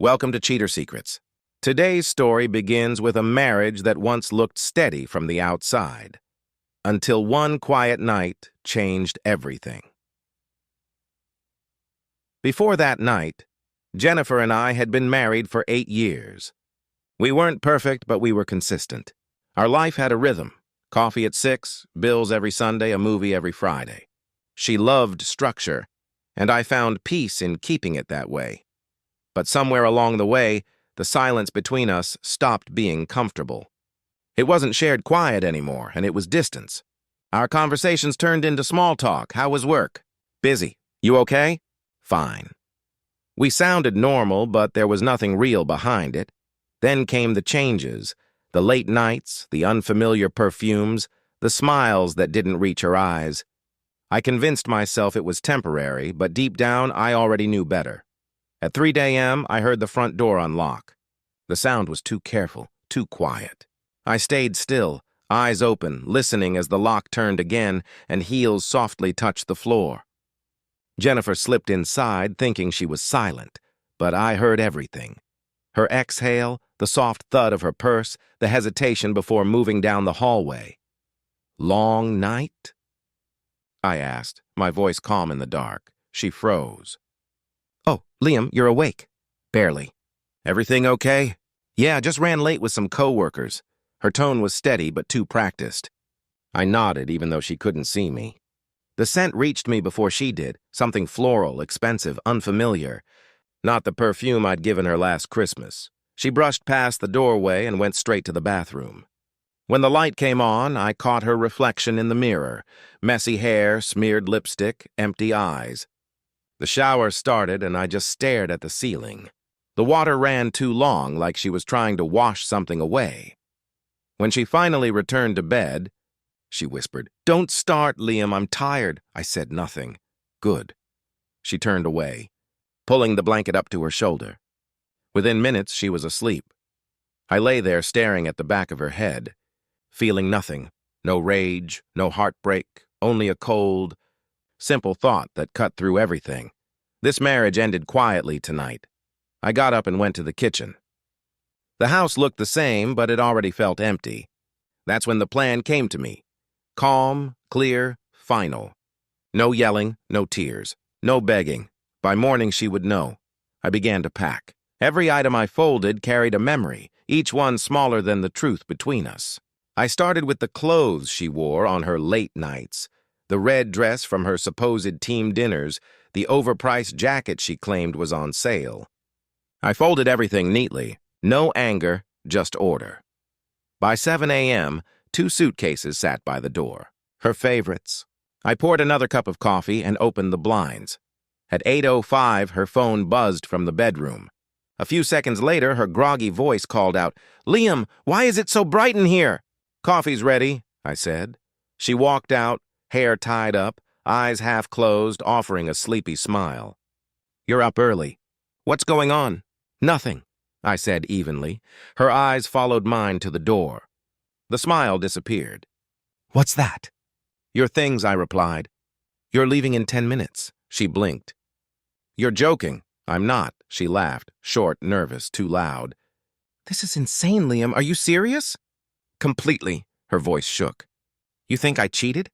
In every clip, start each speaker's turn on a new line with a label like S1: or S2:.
S1: Welcome to Cheater Secrets. Today's story begins with a marriage that once looked steady from the outside, until one quiet night changed everything. Before that night, Jennifer and I had been married for 8 years. We weren't perfect, but we were consistent. Our life had a rhythm. Coffee at 6, bills every Sunday, a movie every Friday. She loved structure, and I found peace in keeping it that way. But somewhere along the way, the silence between us stopped being comfortable. It wasn't shared quiet anymore, and it was distance. Our conversations turned into small talk. How was work? Busy. You okay? Fine. We sounded normal, but there was nothing real behind it. Then came the changes, the late nights, the unfamiliar perfumes, the smiles that didn't reach her eyes. I convinced myself it was temporary, but deep down I already knew better. At 3 a.m., I heard the front door unlock. The sound was too careful, too quiet. I stayed still, eyes open, listening as the lock turned again and heels softly touched the floor. Jennifer slipped inside, thinking she was silent, but I heard everything. Her exhale, the soft thud of her purse, the hesitation before moving down the hallway. "Long night?" I asked, my voice calm in the dark. She froze. "Oh, Liam, you're awake." "Barely." "Everything okay?" "Yeah, just ran late with some co-workers." Her tone was steady but too practiced. I nodded even though she couldn't see me. The scent reached me before she did, something floral, expensive, unfamiliar. Not the perfume I'd given her last Christmas. She brushed past the doorway and went straight to the bathroom. When the light came on, I caught her reflection in the mirror. Messy hair, smeared lipstick, empty eyes. The shower started and I just stared at the ceiling. The water ran too long, like she was trying to wash something away. When she finally returned to bed, she whispered, "Don't start, Liam, I'm tired." I said nothing. "Good." She turned away, pulling the blanket up to her shoulder. Within minutes, she was asleep. I lay there staring at the back of her head, feeling nothing. No rage, no heartbreak, only a cold, simple thought that cut through everything. This marriage ended quietly tonight. I got up and went to the kitchen. The house looked the same, but it already felt empty. That's when the plan came to me. Calm, clear, final. No yelling, no tears, no begging. By morning she would know. I began to pack. Every item I folded carried a memory, each one smaller than the truth between us. I started with the clothes she wore on her late nights, the red dress from her supposed team dinners, the overpriced jacket she claimed was on sale. I folded everything neatly. No anger, just order. By 7 a.m., 2 suitcases sat by the door. Her favorites. I poured another cup of coffee and opened the blinds. At 8:05, her phone buzzed from the bedroom. A few seconds later, her groggy voice called out, "Liam, why is it so bright in here?" "Coffee's ready," I said. She walked out, hair tied up, eyes half closed, offering a sleepy smile. "You're up early. What's going on?" "Nothing," I said evenly. Her eyes followed mine to the door. The smile disappeared. "What's that?" "Your things," I replied. "You're leaving in 10 minutes." She blinked. "You're joking." "I'm not." She laughed, short, nervous, too loud. "This is insane, Liam. Are you serious?" "Completely." Her voice shook. "You think I cheated?"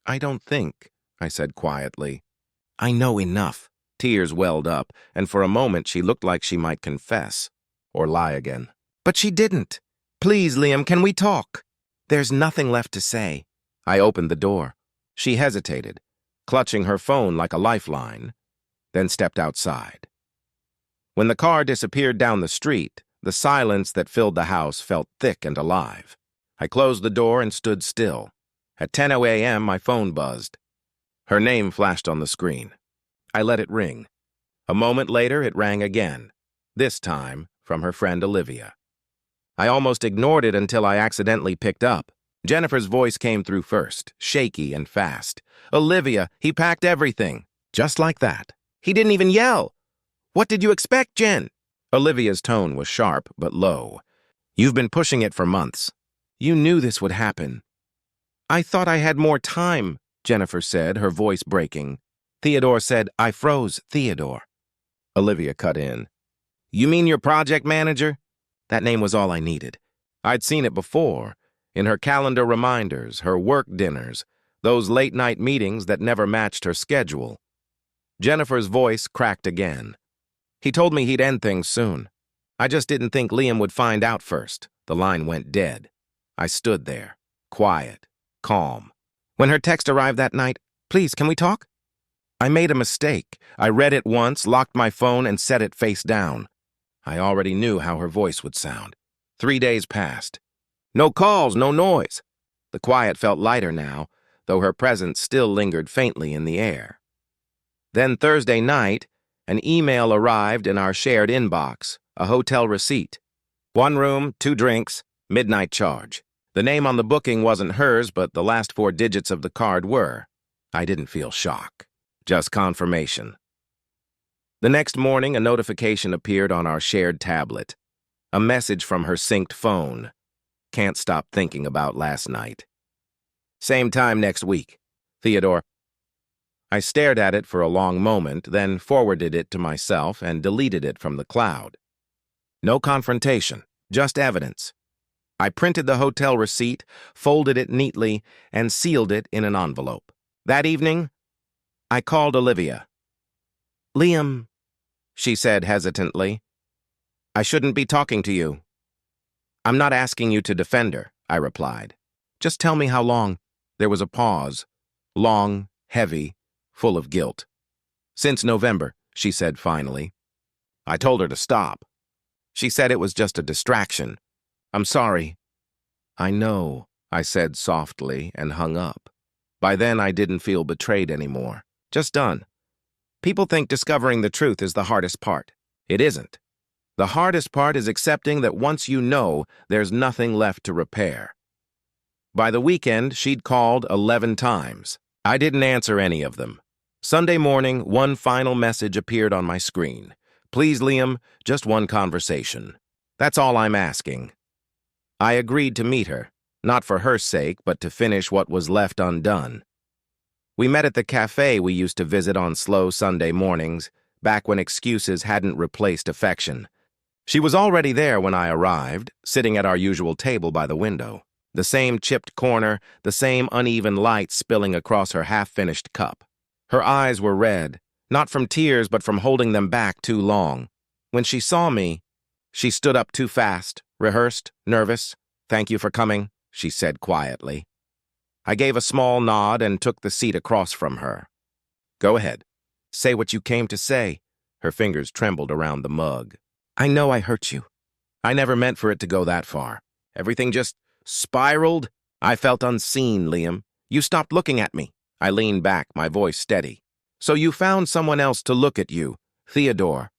S1: "I don't think," I said quietly. "I know enough." Tears welled up, and for a moment she looked like she might confess, or lie again. "But she didn't. Please, Liam, can we talk?" "There's nothing left to say." I opened the door. She hesitated, clutching her phone like a lifeline, then stepped outside. When the car disappeared down the street, the silence that filled the house felt thick and alive. I closed the door and stood still. At 10 a.m., my phone buzzed. Her name flashed on the screen. I let it ring. A moment later, it rang again, this time from her friend Olivia. I almost ignored it until I accidentally picked up. Jennifer's voice came through first, shaky and fast. "Olivia, he packed everything." Just like that. "He didn't even yell." "What did you expect, Jen?" Olivia's tone was sharp but low. "You've been pushing it for months. You knew this would happen." "I thought I had more time," Jennifer said, her voice breaking. Theodore said, "I froze, Theodore." Olivia cut in. You mean your project manager? That name was all I needed. I'd seen it before, in her calendar reminders, her work dinners, those late-night meetings that never matched her schedule. Jennifer's voice cracked again. He told me he'd end things soon. I just didn't think Liam would find out first. The line went dead. I stood there, quiet, calm. When her text arrived that night, "Please, can we talk?" I made a mistake. I read it once, locked my phone, and set it face down. I already knew how her voice would sound. 3 days passed. No calls, no noise. The quiet felt lighter now, though her presence still lingered faintly in the air. Then Thursday night, an email arrived in our shared inbox, a hotel receipt. 1 room, 2 drinks, midnight charge. The name on the booking wasn't hers, but the last 4 digits of the card were. I didn't feel shock, just confirmation. The next morning, a notification appeared on our shared tablet. A message from her synced phone. Can't stop thinking about last night. Same time next week. Theodore. I stared at it for a long moment, then forwarded it to myself and deleted it from the cloud. No confrontation, just evidence. I printed the hotel receipt, folded it neatly, and sealed it in an envelope. That evening, I called Olivia. "Liam," she said hesitantly, "I shouldn't be talking to you." "I'm not asking you to defend her," I replied. "Just tell me how long." There was a pause. Long, heavy, full of guilt. "Since November," she said finally. I told her to stop. She said it was just a distraction. "I'm sorry." "I know," I said softly and hung up. By then I didn't feel betrayed anymore. Just done. People think discovering the truth is the hardest part. It isn't. The hardest part is accepting that once you know, there's nothing left to repair. By the weekend, she'd called 11 times. I didn't answer any of them. Sunday morning, one final message appeared on my screen. "Please, Liam, just one conversation. That's all I'm asking." I agreed to meet her, not for her sake, but to finish what was left undone. We met at the café we used to visit on slow Sunday mornings, back when excuses hadn't replaced affection. She was already there when I arrived, sitting at our usual table by the window. The same chipped corner, the same uneven light spilling across her half-finished cup. Her eyes were red, not from tears but from holding them back too long. When she saw me, she stood up too fast, rehearsed, nervous. "Thank you for coming," she said quietly. I gave a small nod and took the seat across from her. "Go ahead. Say what you came to say." Her fingers trembled around the mug. "I know I hurt you. I never meant for it to go that far. Everything just spiraled. I felt unseen, Liam. You stopped looking at me." I leaned back, my voice steady. "So you found someone else to look at you, Theodore."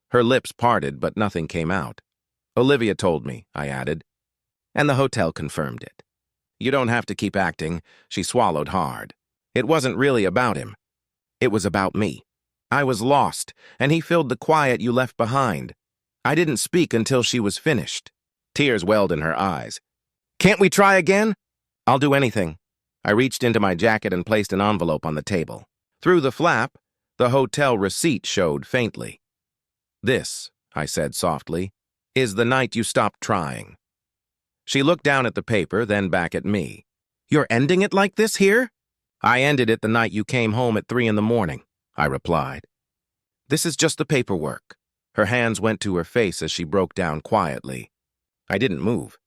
S1: Her lips parted, but nothing came out. "Olivia told me," I added. And the hotel confirmed it. "You don't have to keep acting." She swallowed hard. "It wasn't really about him. It was about me. I was lost, and he filled the quiet you left behind. I didn't speak until she was finished." Tears welled in her eyes. "Can't we try again?" "I'll do anything." I reached into my jacket and placed an envelope on the table. Through the flap, the hotel receipt showed faintly. "This," I said softly, "is the night you stopped trying." She looked down at the paper, then back at me. "You're ending it like this here?" "I ended it the night you came home at 3 in the morning," I replied. "This is just the paperwork." Her hands went to her face as she broke down quietly. I didn't move.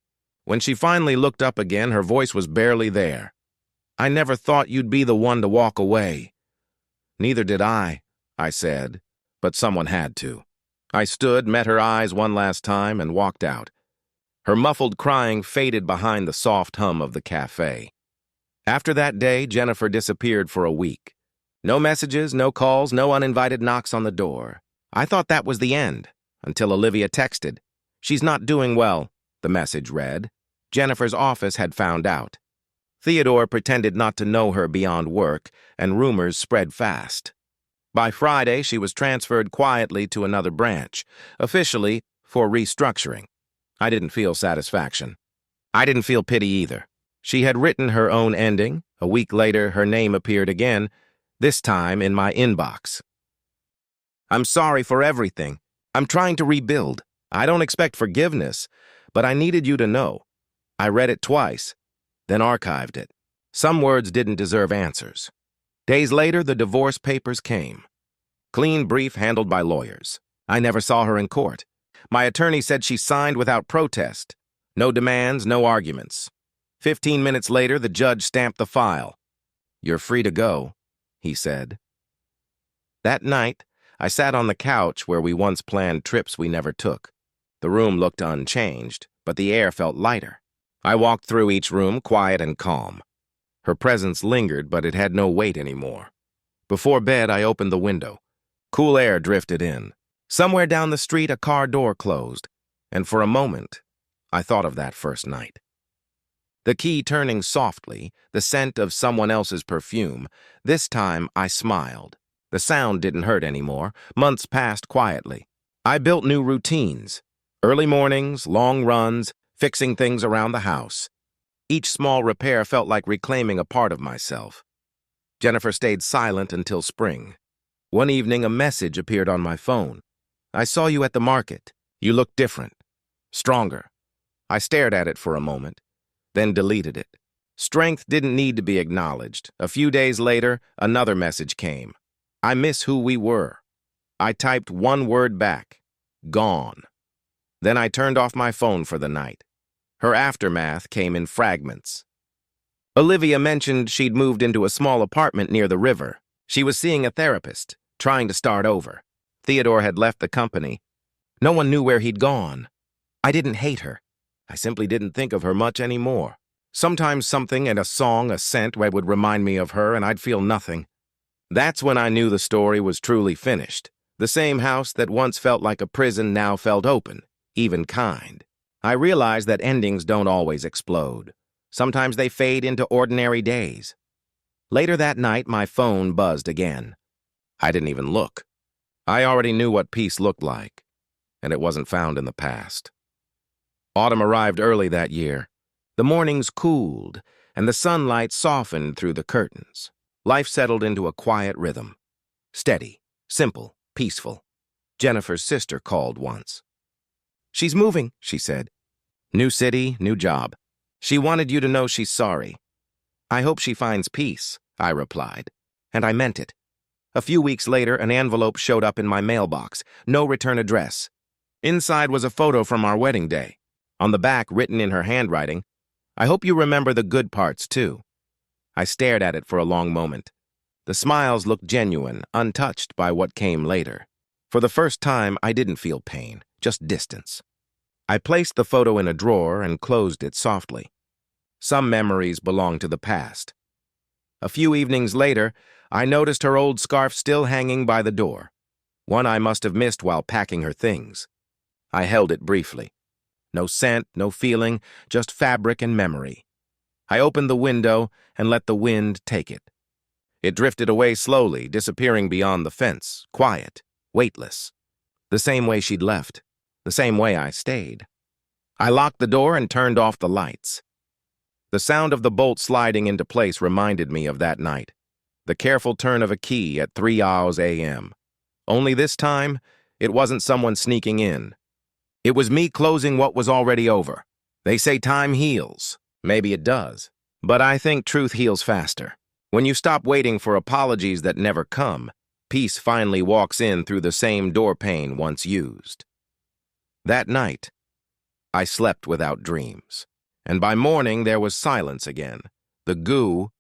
S1: When she finally looked up again, her voice was barely there. "I never thought you'd be the one to walk away." "Neither did I," said, "but someone had to." I stood, met her eyes one last time, and walked out. Her muffled crying faded behind the soft hum of the café. After that day, Jennifer disappeared for a week. No messages, no calls, no uninvited knocks on the door. I thought that was the end, until Olivia texted. "She's not doing well," the message read. Jennifer's office had found out. Theodore pretended not to know her beyond work, and rumors spread fast. By Friday, she was transferred quietly to another branch, officially for restructuring. I didn't feel satisfaction. I didn't feel pity either. She had written her own ending. A week later, her name appeared again, this time in my inbox. "I'm sorry for everything. I'm trying to rebuild. I don't expect forgiveness, but I needed you to know. I read it twice, then archived it. Some words didn't deserve answers. Days later, the divorce papers came. Clean brief handled by lawyers. I never saw her in court. My attorney said she signed without protest. No demands, no arguments. 15 minutes later, the judge stamped the file. "You're free to go," he said. That night, I sat on the couch where we once planned trips we never took. The room looked unchanged, but the air felt lighter. I walked through each room, quiet and calm. Her presence lingered, but it had no weight anymore. Before bed, I opened the window. Cool air drifted in. Somewhere down the street, a car door closed, and for a moment, I thought of that first night. The key turning softly, the scent of someone else's perfume. This time, I smiled. The sound didn't hurt anymore. Months passed quietly. I built new routines. Early mornings, long runs, fixing things around the house. Each small repair felt like reclaiming a part of myself. Jennifer stayed silent until spring. One evening, a message appeared on my phone. "I saw you at the market. You looked different. Stronger." I stared at it for a moment, then deleted it. Strength didn't need to be acknowledged. A few days later, another message came. "I miss who we were." I typed one word back: "Gone." Then I turned off my phone for the night. Her aftermath came in fragments. Olivia mentioned she'd moved into a small apartment near the river. She was seeing a therapist, trying to start over. Theodore had left the company. No one knew where he'd gone. I didn't hate her. I simply didn't think of her much anymore. Sometimes something in a song, a scent, would remind me of her, and I'd feel nothing. That's when I knew the story was truly finished. The same house that once felt like a prison now felt open, even kind. I realized that endings don't always explode. Sometimes they fade into ordinary days. Later that night, my phone buzzed again. I didn't even look. I already knew what peace looked like, and it wasn't found in the past. Autumn arrived early that year. The mornings cooled, and the sunlight softened through the curtains. Life settled into a quiet rhythm. Steady, simple, peaceful. Jennifer's sister called once. "She's moving," she said. "New city, new job. She wanted you to know she's sorry." "I hope she finds peace," I replied. And I meant it. A few weeks later, an envelope showed up in my mailbox. No return address. Inside was a photo from our wedding day. On the back, written in her handwriting, "I hope you remember the good parts, too." I stared at it for a long moment. The smiles looked genuine, untouched by what came later. For the first time, I didn't feel pain, just distance. I placed the photo in a drawer and closed it softly. Some memories belong to the past. A few evenings later, I noticed her old scarf still hanging by the door, one I must have missed while packing her things. I held it briefly. No scent, no feeling, just fabric and memory. I opened the window and let the wind take it. It drifted away slowly, disappearing beyond the fence, quiet, weightless. The same way she'd left, the same way I stayed. I locked the door and turned off the lights. The sound of the bolt sliding into place reminded me of that night. The careful turn of a key at 3 a.m. Only this time, it wasn't someone sneaking in. It was me closing what was already over. They say time heals. Maybe it does. But I think truth heals faster. When you stop waiting for apologies that never come, peace finally walks in through the same doorpane once used. That night, I slept without dreams. And by morning, there was silence again. The goo